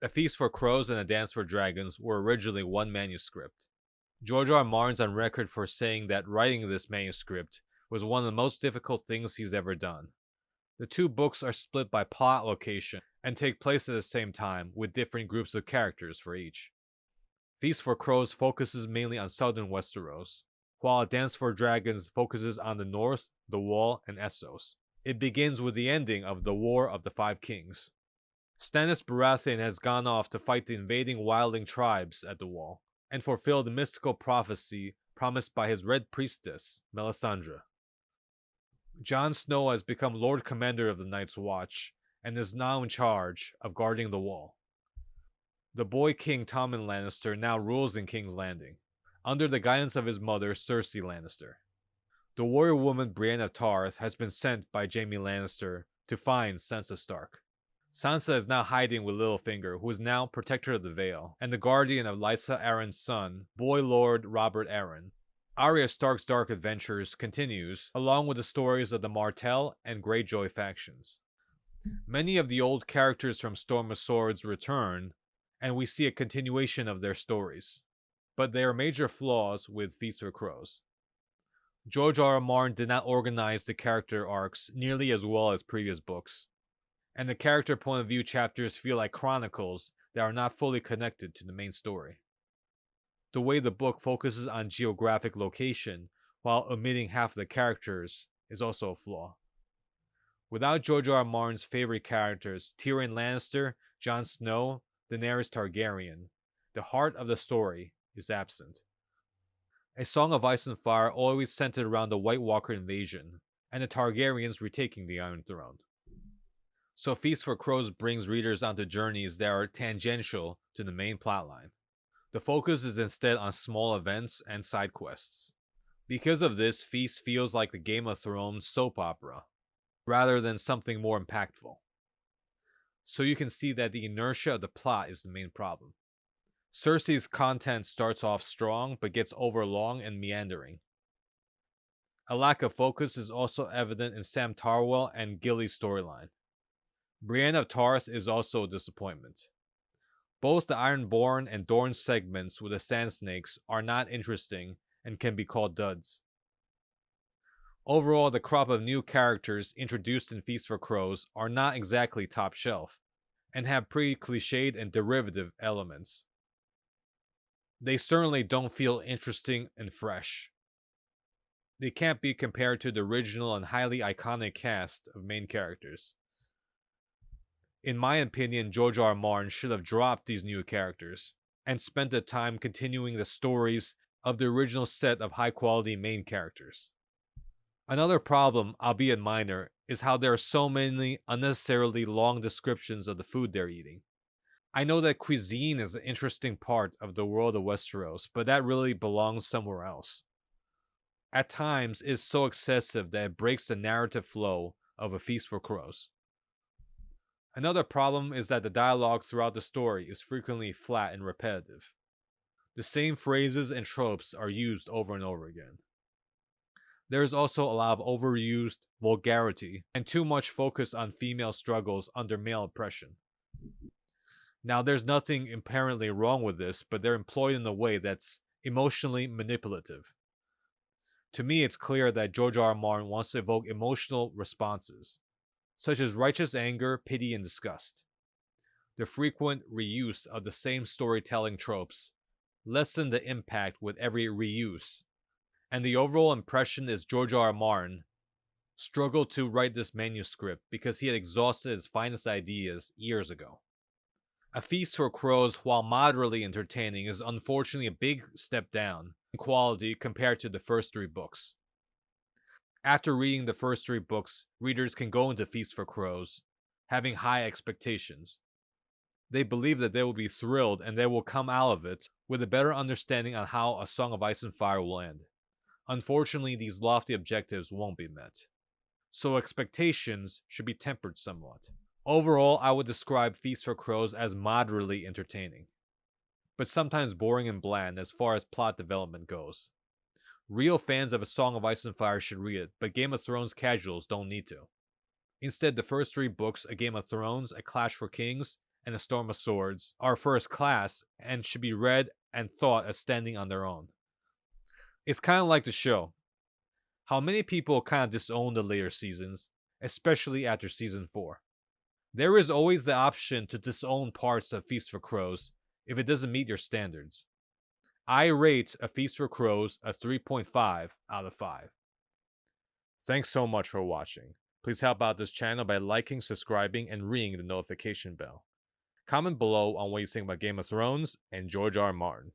A Feast for Crows and A Dance for Dragons were originally one manuscript. George R. R. Martin's on record for saying that writing this manuscript was one of the most difficult things he's ever done. The two books are split by plot location and take place at the same time, with different groups of characters for each. Feast for Crows focuses mainly on southern Westeros, while A Dance for Dragons focuses on the north, the Wall, and Essos. It begins with the ending of the War of the Five Kings. Stannis Baratheon has gone off to fight the invading wildling tribes at the Wall, and fulfill the mystical prophecy promised by his Red Priestess, Melisandre. Jon Snow has become Lord Commander of the Night's Watch, and is now in charge of guarding the Wall. The boy king Tommen Lannister now rules in King's Landing, under the guidance of his mother Cersei Lannister. The warrior woman Brienne of Tarth has been sent by Jaime Lannister to find Sansa Stark. Sansa is now hiding with Littlefinger, who is now Protector of the Vale, and the guardian of Lysa Arryn's son, Boy Lord Robert Arryn. Arya Stark's dark adventures continues, along with the stories of the Martell and Greyjoy factions. Many of the old characters from Storm of Swords return, and we see a continuation of their stories. But there are major flaws with Feast for Crows. George R. R. Martin did not organize the character arcs nearly as well as previous books, and the character point of view chapters feel like chronicles that are not fully connected to the main story. The way the book focuses on geographic location while omitting half of the characters is also a flaw. Without George R. R. Martin's favorite characters, Tyrion Lannister, Jon Snow, Daenerys Targaryen, the heart of the story is absent. A Song of Ice and Fire always centered around the White Walker invasion, and the Targaryens retaking the Iron Throne. So Feast for Crows brings readers onto journeys that are tangential to the main plotline. The focus is instead on small events and side quests. Because of this, Feast feels like the Game of Thrones soap opera, rather than something more impactful. So you can see that the inertia of the plot is the main problem. Cersei's content starts off strong, but gets overlong and meandering. A lack of focus is also evident in Sam Tarwell and Gilly's storyline. Brienne of Tarth is also a disappointment. Both the Ironborn and Dorne segments with the Sand Snakes are not interesting and can be called duds. Overall, the crop of new characters introduced in Feast for Crows are not exactly top shelf, and have pretty cliched and derivative elements. They certainly don't feel interesting and fresh. They can't be compared to the original and highly iconic cast of main characters. In my opinion, George R. R. Martin should have dropped these new characters, and spent the time continuing the stories of the original set of high-quality main characters. Another problem, albeit minor, is how there are so many unnecessarily long descriptions of the food they're eating. I know that cuisine is an interesting part of the world of Westeros, but that really belongs somewhere else. At times, it is so excessive that it breaks the narrative flow of A Feast for Crows. Another problem is that the dialogue throughout the story is frequently flat and repetitive. The same phrases and tropes are used over and over again. There is also a lot of overused vulgarity and too much focus on female struggles under male oppression. Now, there's nothing inherently wrong with this, but they're employed in a way that's emotionally manipulative. To me, it's clear that George R. R. Martin wants to evoke emotional responses, such as righteous anger, pity, and disgust. The frequent reuse of the same storytelling tropes lessen the impact with every reuse, and the overall impression is George R. R. Martin struggled to write this manuscript because he had exhausted his finest ideas years ago. A Feast for Crows, while moderately entertaining, is unfortunately a big step down in quality compared to the first three books. After reading the first three books, readers can go into Feast for Crows having high expectations. They believe that they will be thrilled and they will come out of it with a better understanding on how A Song of Ice and Fire will end. Unfortunately, these lofty objectives won't be met, so expectations should be tempered somewhat. Overall, I would describe Feast for Crows as moderately entertaining, but sometimes boring and bland as far as plot development goes. Real fans of A Song of Ice and Fire should read it, but Game of Thrones casuals don't need to. Instead, the first three books, A Game of Thrones, A Clash for Kings, and A Storm of Swords are first class and should be read and thought as standing on their own. It's kind of like the show. How many people kind of disown the later seasons, especially after season 4. There is always the option to disown parts of Feast for Crows if it doesn't meet your standards. I rate A Feast for Crows a 3.5 out of 5. Thanks so much for watching. Please help out this channel by liking, subscribing, and ringing the notification bell. Comment below on what you think about Game of Thrones and George R. R. Martin.